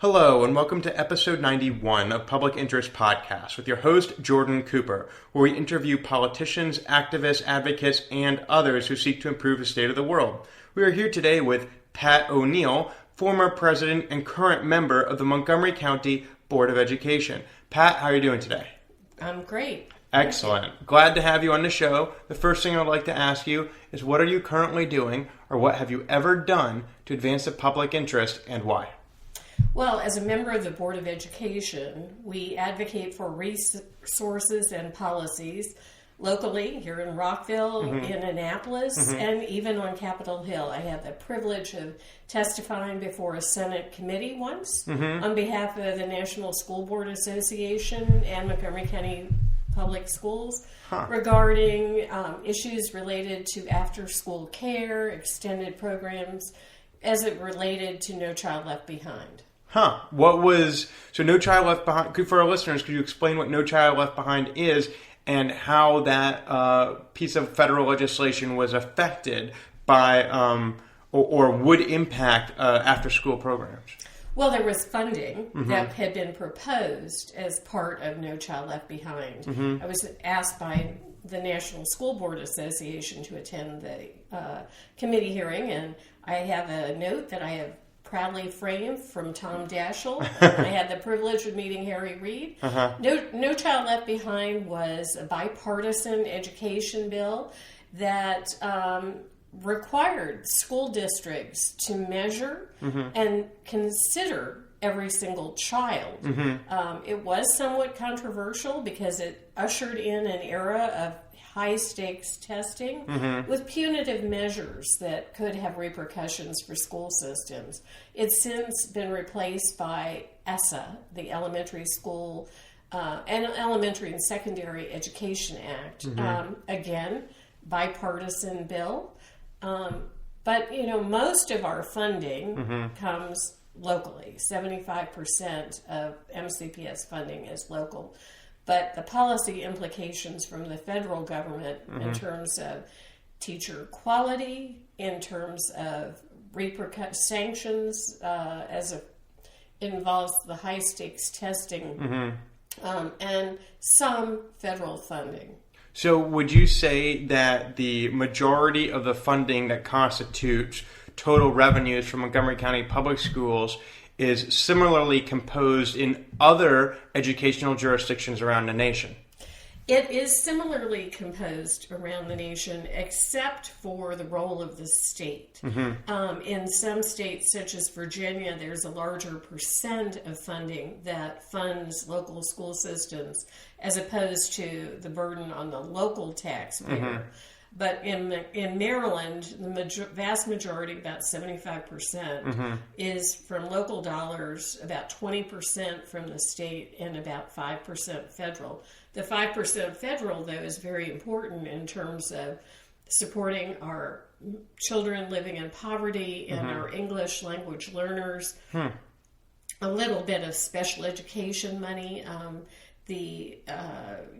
Hello, and welcome to episode 91 of Public Interest Podcast with your host, Jordan Cooper, where we interview politicians, activists, advocates, and others who seek to improve the state of the world. We are here today with Pat ONeill, former president and current member of the Montgomery County Board of Education. Pat, how are you doing today? I'm great. Excellent. Glad to have you on the show. The first thing I'd like to ask you is, what are you currently doing, or what have you ever done to advance the public interest, and why? Well, as a member of the Board of Education, we advocate for resources and policies locally here in Rockville, in Annapolis, and even on Capitol Hill. I had the privilege of testifying before a Senate committee once on behalf of the National School Board Association and Montgomery County Public Schools regarding issues related to after-school care, extended programs, as it related to No Child Left Behind. So No Child Left Behind, for our listeners, could you explain what No Child Left Behind is and how that piece of federal legislation was affected by or would impact after-school programs? Well, there was funding that had been proposed as part of No Child Left Behind. I was asked by the National School Board Association to attend the committee hearing, and I have a note that I have proudly framed from Tom Daschle. I had the privilege of meeting Harry Reid. No Child Left Behind was a bipartisan education bill that required school districts to measure and consider every single child. It was somewhat controversial because it ushered in an era of high-stakes testing with punitive measures that could have repercussions for school systems. It's since been replaced by ESSA, the Elementary School and Elementary and Secondary Education Act. Again, bipartisan bill. But, most of our funding comes locally. 75% of MCPS funding is local. But the policy implications from the federal government in terms of teacher quality, in terms of sanctions, as it involves the high-stakes testing, and some federal funding. So would you say that the majority of the funding that constitutes total revenues from Montgomery County Public Schools is similarly composed in other educational jurisdictions around the nation? It is similarly composed around the nation, except for the role of the state. In some states, such as Virginia, there's a larger percent of funding that funds local school systems, as opposed to the burden on the local taxpayer. But in Maryland, the vast majority, about 75%, is from local dollars, about 20% from the state, and about 5% federal. The 5% federal, though, is very important in terms of supporting our children living in poverty and our English language learners. A little bit of special education money.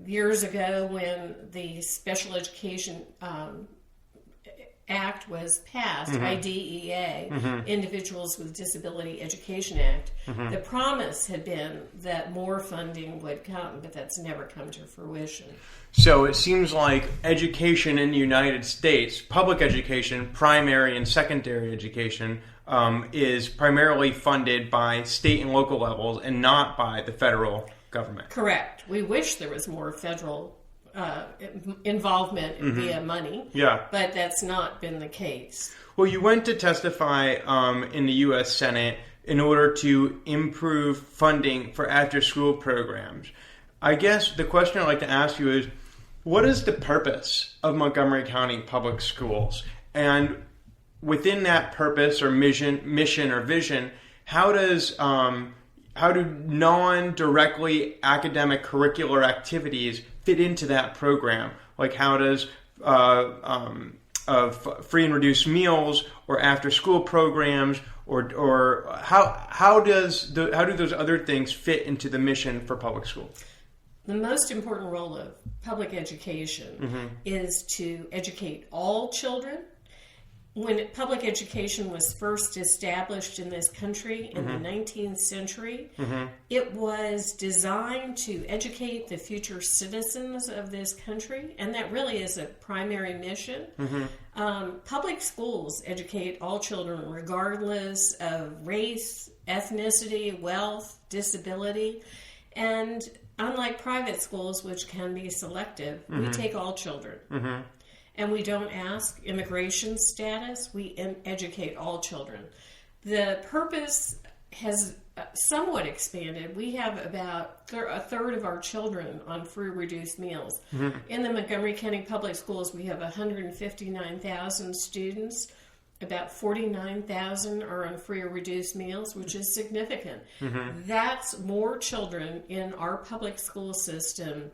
Years ago, when the Special Education Act was passed, IDEA, Individuals with Disability Education Act, the promise had been that more funding would come, but that's never come to fruition. So it seems like education in the United States, public education, primary and secondary education, is primarily funded by state and local levels and not by the federal government. Correct. We wish there was more federal involvement via money, but that's not been the case. Well, you went to testify in the U.S. Senate in order to improve funding for after-school programs. I guess the question I'd like to ask you is, what is the purpose of Montgomery County Public Schools? And within that purpose or mission or vision, how do non-directly academic curricular activities fit into that program? Like, how does free and reduced meals or after-school programs or how do those other things fit into the mission for public schools? The most important role of public education is to educate all children when public education was first established in this country in the 19th century, it was designed to educate the future citizens of this country, and that really is a primary mission. Public schools educate all children regardless of race, ethnicity, wealth, disability, and unlike private schools, which can be selective, we take all children. And we don't ask immigration status, we educate all children. The purpose has somewhat expanded. We have about a third of our children on free reduced meals. In the Montgomery County Public Schools, we have 159,000 students. About 49,000 are on free or reduced meals, which is significant. That's more children in our public school system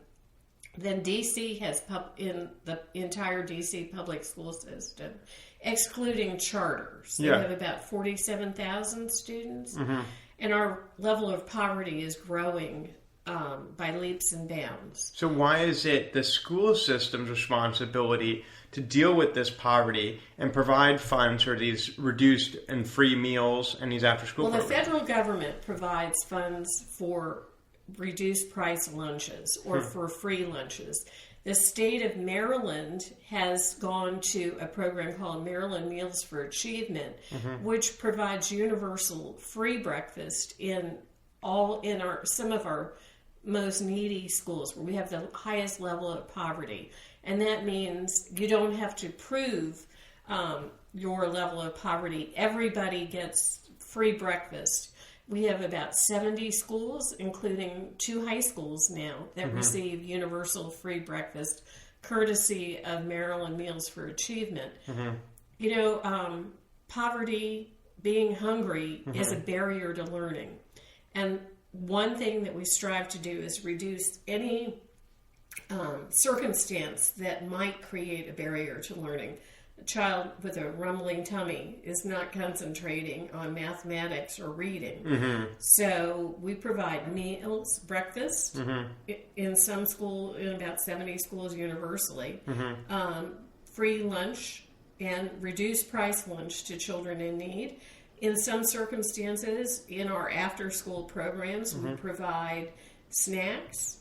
than DC has in the entire DC public school system, excluding charters. They have about 47,000 students, and our level of poverty is growing by leaps and bounds. So why is it the school system's responsibility to deal with this poverty and provide funds for these reduced and free meals and these after-school programs? The federal government provides funds for reduced price lunches or for free lunches. The state of Maryland has gone to a program called Maryland Meals for Achievement, which provides universal free breakfast in some of our most needy schools where we have the highest level of poverty. And that means you don't have to prove your level of poverty. Everybody gets free breakfast. We have about 70 schools, including 2 high schools now, that receive universal free breakfast, courtesy of Maryland Meals for Achievement. You know, poverty, being hungry, is a barrier to learning. And one thing that we strive to do is reduce any circumstance that might create a barrier to learning. A child with a rumbling tummy is not concentrating on mathematics or reading. So we provide meals, breakfast, in some school, in about 70 schools universally, free lunch and reduced price lunch to children in need. In some circumstances, in our after-school programs, we provide snacks,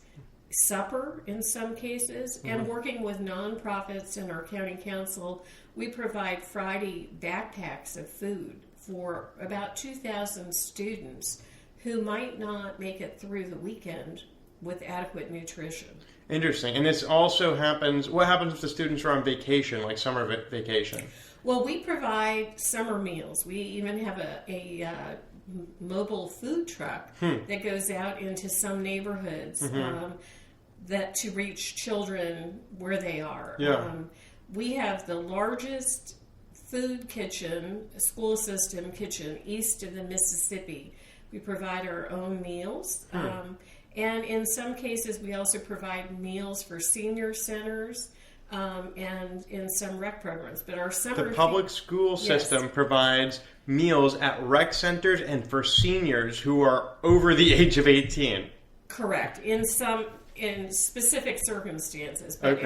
supper in some cases, and working with nonprofits and our county council, we provide Friday backpacks of food for about 2,000 students who might not make it through the weekend with adequate nutrition. Interesting. And this also happens, what happens if the students are on vacation, like summer vacation? Well, we provide summer meals. We even have a mobile food truck that goes out into some neighborhoods that to reach children where they are. We have the largest food kitchen, school system kitchen, east of the Mississippi. We provide our own meals. And in some cases, we also provide meals for senior centers and in some rec programs. But our summer... The public school system provides meals at rec centers and for seniors who are over the age of 18. Correct. In specific circumstances. But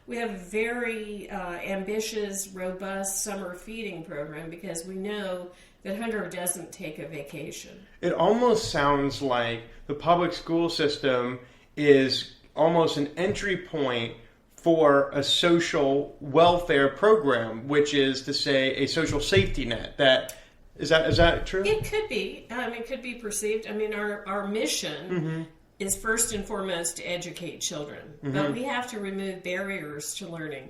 we have a very ambitious, robust summer feeding program because we know that hunger doesn't take a vacation. It almost sounds like the public school system is almost an entry point for a social welfare program, which is to say a social safety net. Is that true? It could be. It could be perceived. I mean, our mission is first and foremost to educate children, but we have to remove barriers to learning.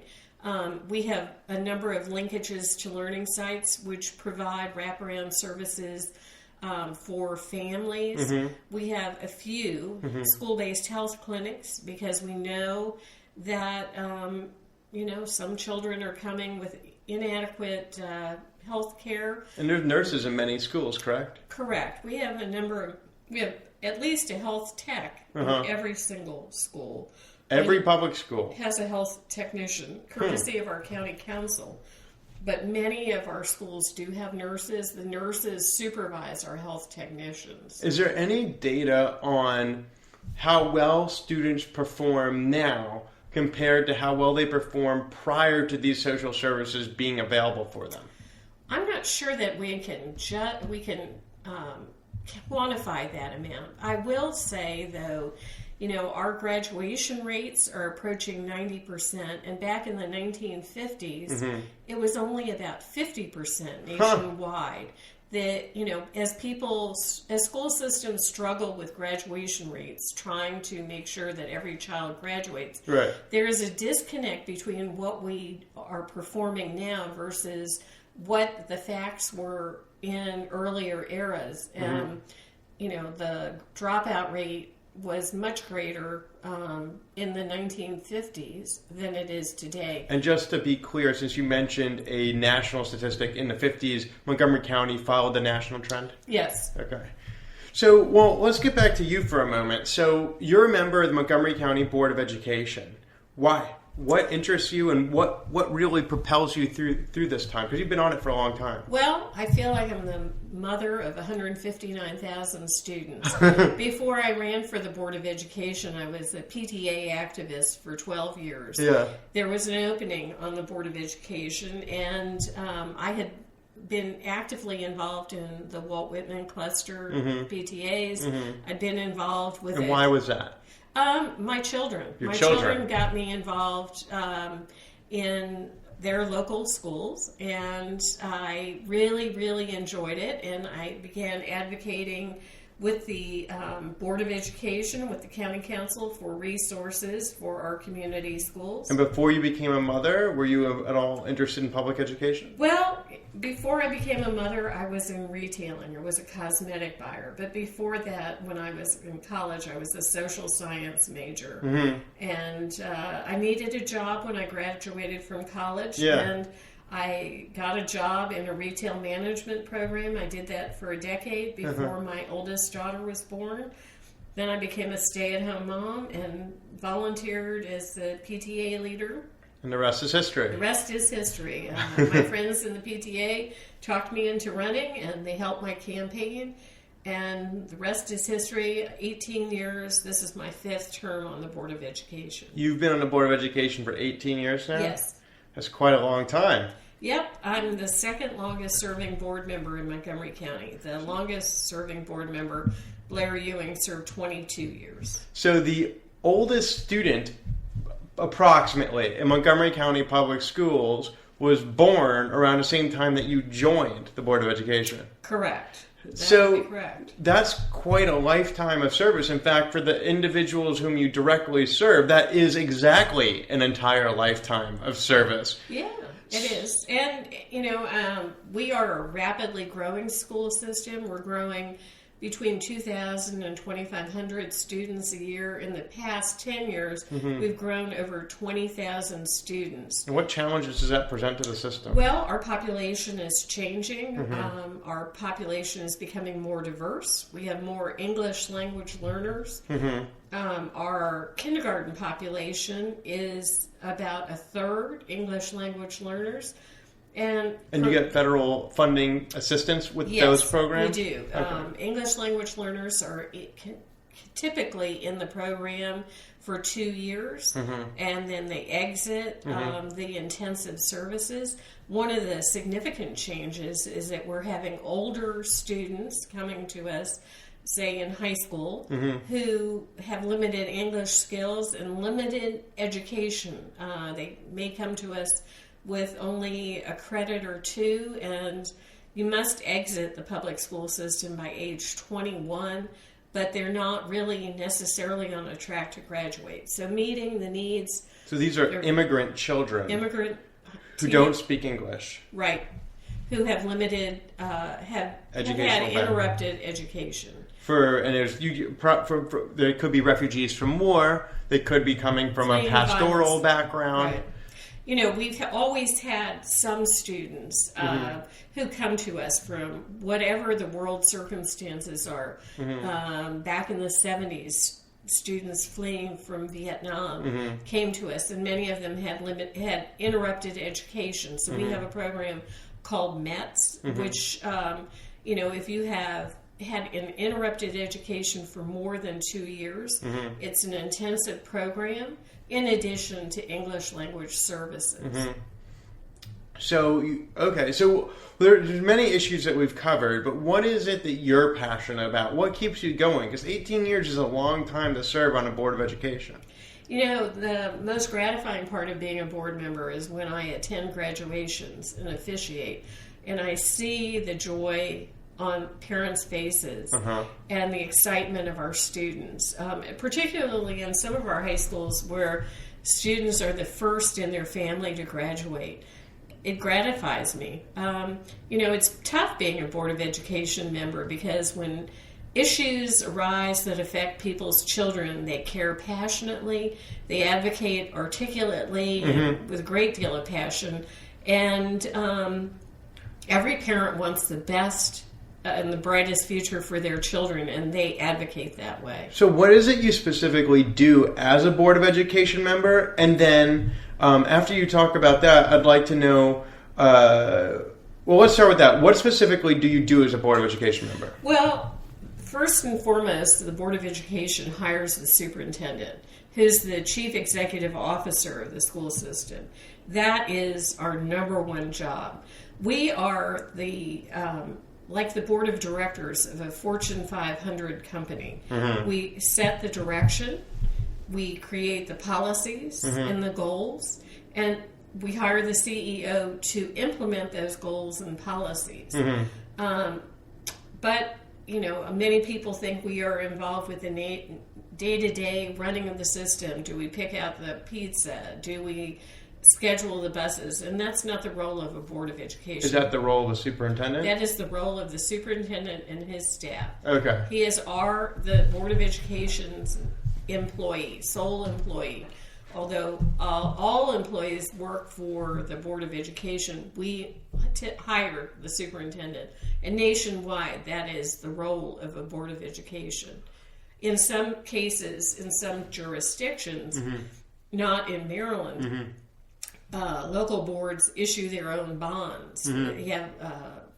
We have a number of linkages to learning sites which provide wraparound services for families. We have a few school-based health clinics because we know that some children are coming with inadequate health care. And there's nurses in many schools, correct? Correct. We have at least a health tech in every single school. Every public school has a health technician, courtesy of our county council. But many of our schools do have nurses. The nurses supervise our health technicians. Is there any data on how well students perform now compared to how well they perform prior to these social services being available for them? I'm not sure that we can quantify that amount. I will say, though, our graduation rates are approaching 90%, and back in the 1950s, it was only about 50% nationwide. That, as school systems struggle with graduation rates, trying to make sure that every child graduates, right, there is a disconnect between what we are performing now versus what the facts were in earlier eras. The dropout rate was much greater in the 1950s than it is today. And just to be clear, since you mentioned a national statistic, in the 50s, Montgomery County followed the national trend? Yes. Okay. So, let's get back to you for a moment. So, you're a member of the Montgomery County Board of Education. Why? What interests you, and what really propels you through this time? Because you've been on it for a long time. Well, I feel like I'm the mother of 159,000 students. Before I ran for the Board of Education, I was a PTA activist for 12 years. Yeah. There was an opening on the Board of Education, and I had been actively involved in the Walt Whitman cluster PTAs. I'd been involved with it. And why was that? My children. Your my children got me involved in their local schools, and I really, really enjoyed it, and I began advocating with the Board of Education, with the County Council, for resources for our community schools. And before you became a mother, were you at all interested in public education? Well, before I became a mother, I was in retailing. I was a cosmetic buyer. But before that, when I was in college, I was a social science major. And I needed a job when I graduated from college. Yeah. And I got a job in a retail management program. I did that for a decade before my oldest daughter was born. Then I became a stay-at-home mom and volunteered as the PTA leader. And the rest is history. The rest is history. My friends in the PTA talked me into running, and they helped my campaign. And the rest is history. 18 years. This is my 5th term on the Board of Education. You've been on the Board of Education for 18 years now? Yes. That's quite a long time. Yep. I'm the 2nd longest serving board member in Montgomery County. The longest serving board member, Blair Ewing, served 22 years. So the oldest student, approximately, in Montgomery County Public Schools was born around the same time that you joined the Board of Education. Correct. So correct. That's quite a lifetime of service. In fact, for the individuals whom you directly serve, that is exactly an entire lifetime of service. Yeah, it is. And, we are a rapidly growing school system. We're growing between 2,000 and 2,500 students a year. In the past 10 years, we've grown over 20,000 students. And what challenges does that present to the system? Well, our population is changing. Our population is becoming more diverse. We have more English language learners. Our kindergarten population is about 1/3 English language learners. And you get federal funding assistance with those programs? Yes, we do. Okay. English language learners are typically in the program for 2 years, and then they exit the intensive services. One of the significant changes is that we're having older students coming to us, say in high school, who have limited English skills and limited education. They may come to us with only a credit or 2, and you must exit the public school system by age 21, but they're not really necessarily on a track to graduate. So meeting the needs... So these are immigrant children who don't speak English. Right. Who have limited, have had interrupted education. There could be refugees from war, they could be coming from a pastoral background. Right. We've always had some students who come to us from whatever the world circumstances are. Back in the 70s, students fleeing from Vietnam came to us, and many of them had interrupted education. So we have a program called METS, which, if you have had an interrupted education for more than 2 years. It's an intensive program in addition to English language services. So there's many issues that we've covered, but what is it that you're passionate about? What keeps you going? Because 18 years is a long time to serve on a board of education. You know, the most gratifying part of being a board member is when I attend graduations and officiate, and I see the joy on parents' faces and the excitement of our students, particularly in some of our high schools where students are the first in their family to graduate. It gratifies me. You know, it's tough being a Board of Education member because when issues arise that affect people's children, they care passionately, they advocate articulately and with a great deal of passion, and every parent wants the best and the brightest future for their children, and they advocate that way. So what is it you specifically do as a Board of Education member? And then after you talk about that, I'd like to know, well, let's start with that. What specifically do you do as a Board of Education member? Well, first and foremost, the Board of Education hires the superintendent, who's the chief executive officer of the school system. That is our number one job. We are the like the board of directors of a Fortune 500 company. We set the direction, we create the policies and the goals, and we hire the CEO to implement those goals and policies. But, you know, many people think we are involved with the day-to-day running of the system. Do we pick out the pizza? Do we schedule the buses? And that's not the role of a Board of Education. Is that the role of the superintendent? That is the role of the superintendent and his staff. Okay. He is the Board of Education's employee, sole employee. Although all employees work for the Board of Education, we hire the superintendent. And nationwide, that is the role of a Board of Education. In some cases, in some jurisdictions, not in Maryland, local boards issue their own bonds. They have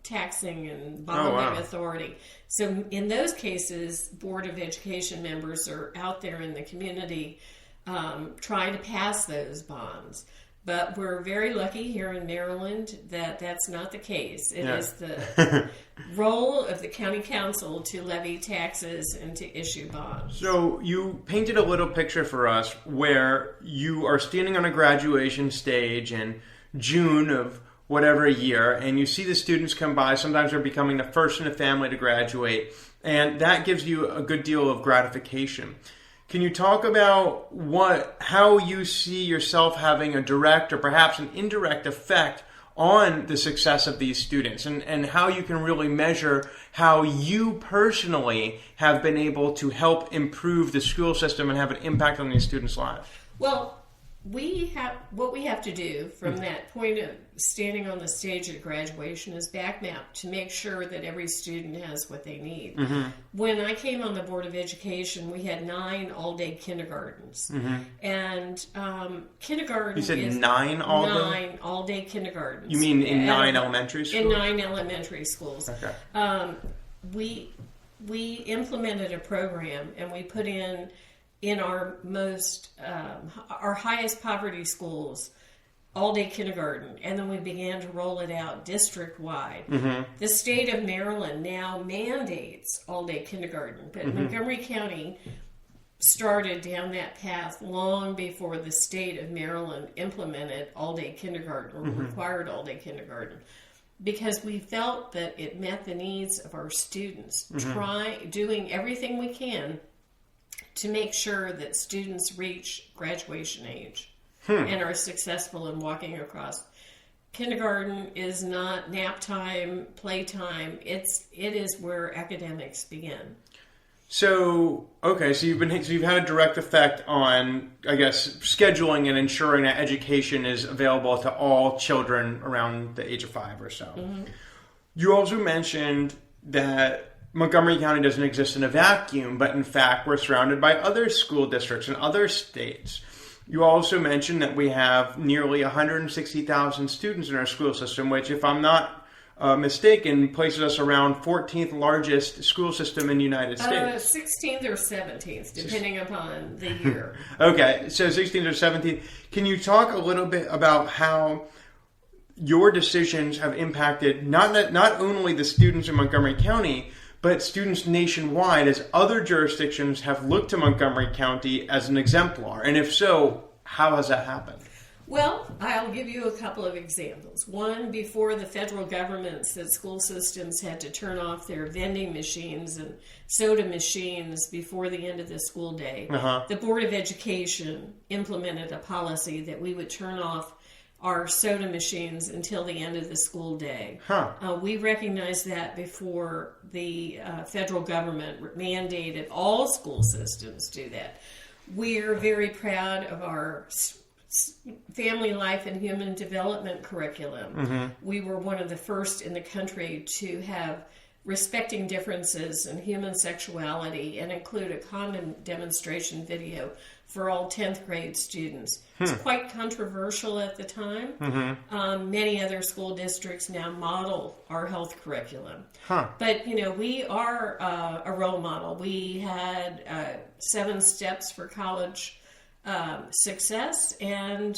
taxing and bonding authority. So in those cases, Board of Education members are out there in the community trying to pass those bonds. But we're very lucky here in Maryland that that's not the case. It is the role of the county council to levy taxes and to issue bonds. So you painted a little picture for us where you are standing on a graduation stage in June of whatever year, and you see the students come by. Sometimes they're becoming the first in a family to graduate, and that gives you a good deal of gratification. Can you talk about how you see yourself having a direct or perhaps an indirect effect on the success of these students, and how you can really measure how you personally have been able to help improve the school system and have an impact on these students' lives? Well, what we have to do from that point of standing on the stage at graduation is back map to make sure that every student has what they need. When I came on the Board of Education, we had 9 all-day kindergartens. And kindergarten You said is 9 all-day? 9 all-day kindergartens. You mean in 9 elementary schools? In 9 elementary schools. Okay. We implemented a program, and we put in our our highest poverty schools, all-day kindergarten, and then we began to roll it out district-wide. The state of Maryland now mandates all-day kindergarten, but Montgomery County started down that path long before the state of Maryland implemented all-day kindergarten or required all-day kindergarten, because we felt that it met the needs of our students, doing everything we can to make sure that students reach graduation age and are successful in walking across. Kindergarten is not nap time, playtime. It is where academics begin. So, okay, so you've had a direct effect on, I guess, scheduling and ensuring that education is available to all children around the age of 5 or so. You also mentioned that Montgomery County doesn't exist in a vacuum, but in fact, we're surrounded by other school districts in other states. You also mentioned that we have nearly 160,000 students in our school system, which, if I'm not mistaken, places us around 14th largest school system in the United States. 16th or 17th, depending upon the year. Okay, so 16th or 17th. Can you talk a little bit about how your decisions have impacted not only the students in Montgomery County, but students nationwide, as other jurisdictions have looked to Montgomery County as an exemplar? And if so, how has that happened? Well, I'll give you a couple of examples. One, before the federal government said school systems had to turn off their vending machines and soda machines before the end of the school day, the Board of Education implemented a policy that we would turn off our soda machines until the end of the school day. We recognized that before the federal government mandated all school systems do that. We're very proud of our family life and human development curriculum. We were one of the first in the country to have respecting differences in human sexuality and include a condom demonstration video for all 10th grade students. It's quite controversial at the time. Many other school districts now model our health curriculum. But, we are a role model. We had 7 steps for college success, and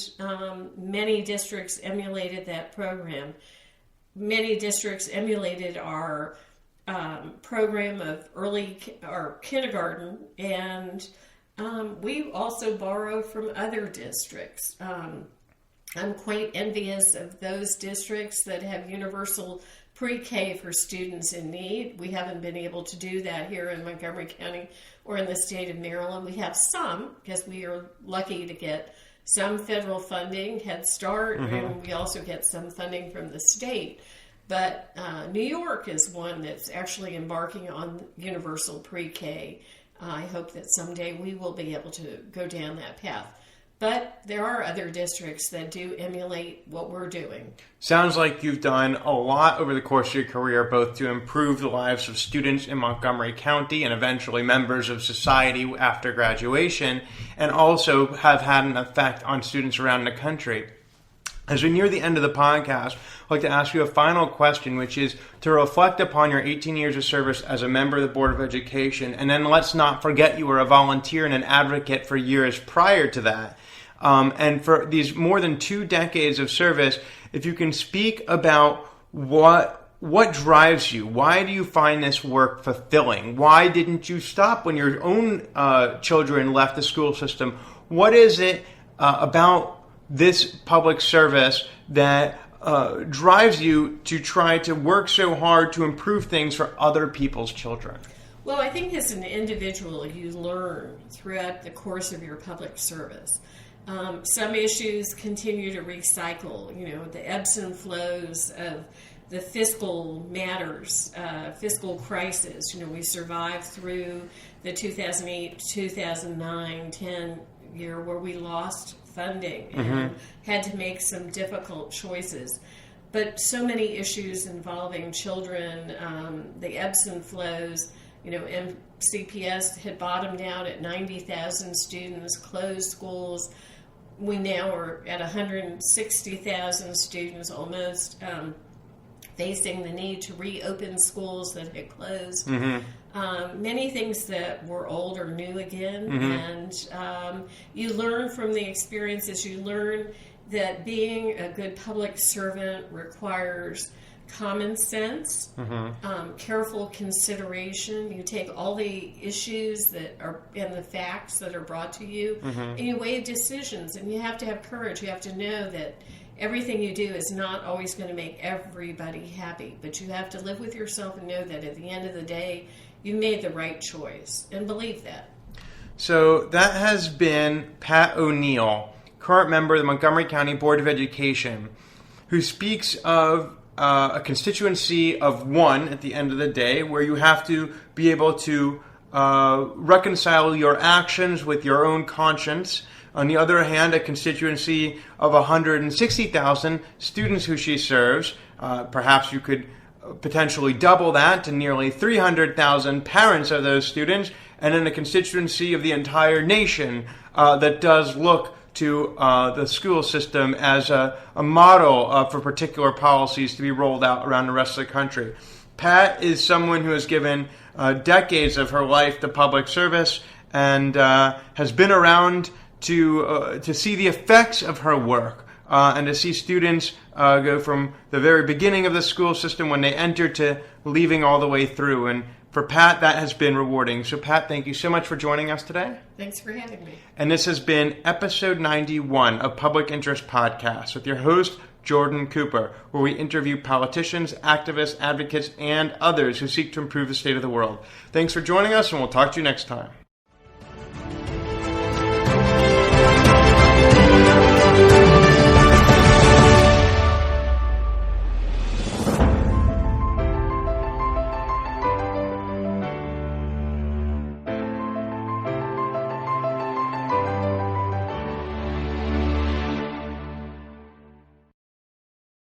many districts emulated that program. Many districts emulated our program of early or kindergarten, and we also borrow from other districts. I'm quite envious of those districts that have universal pre-K for students in need. We haven't been able to do that here in Montgomery County or in the state of Maryland. We have some, because we are lucky to get some federal funding, Head Start, and we also get some funding from the state. But New York is one that's actually embarking on universal pre-K. I hope that someday we will be able to go down that path. But there are other districts that do emulate what we're doing. Sounds like you've done a lot over the course of your career, both to improve the lives of students in Montgomery County and eventually members of society after graduation, and also have had an effect on students around the country. As we near the end of the podcast, I'd like to ask you a final question, which is to reflect upon your 18 years of service as a member of the Board of Education, and then let's not forget you were a volunteer and an advocate for years prior to that. And for these more than 2 decades of service, if you can speak about what drives you, why do you find this work fulfilling? Why didn't you stop when your own children left the school system? What is it about this public service that drives you to try to work so hard to improve things for other people's children? Well, I think as an individual, you learn throughout the course of your public service. Some issues continue to recycle, the ebbs and flows of the fiscal matters, fiscal crisis. We survived through the 2008, 2009, 10 year where we lost funding and had to make some difficult choices. But so many issues involving children, the ebbs and flows, MCPS had bottomed out at 90,000 students, closed schools. We now are at 160,000 students almost, facing the need to reopen schools that had closed. Many things that were old are new again, and you learn from the experiences. You learn that being a good public servant requires common sense, careful consideration. You take all the issues that are and the facts that are brought to you, and you weigh decisions, and you have to have courage. You have to know that everything you do is not always going to make everybody happy, but you have to live with yourself and know that at the end of the day, you made the right choice, and believe that. So that has been Pat ONeill, current member of the Montgomery County Board of Education, who speaks of a constituency of one at the end of the day, where you have to be able to reconcile your actions with your own conscience. On the other hand, a constituency of 160,000 students who she serves. Perhaps you could potentially double that to nearly 300,000 parents of those students, and then a constituency of the entire nation that does look to the school system as a model for particular policies to be rolled out around the rest of the country. Pat is someone who has given decades of her life to public service and has been around to see the effects of her work and to see students go from the very beginning of the school system when they enter to leaving all the way through. And for Pat, that has been rewarding. So Pat, thank you so much for joining us today. Thanks for having me. And this has been episode 91 of Public Interest Podcast with your host, Jordan Cooper, where we interview politicians, activists, advocates, and others who seek to improve the state of the world. Thanks for joining us, and we'll talk to you next time.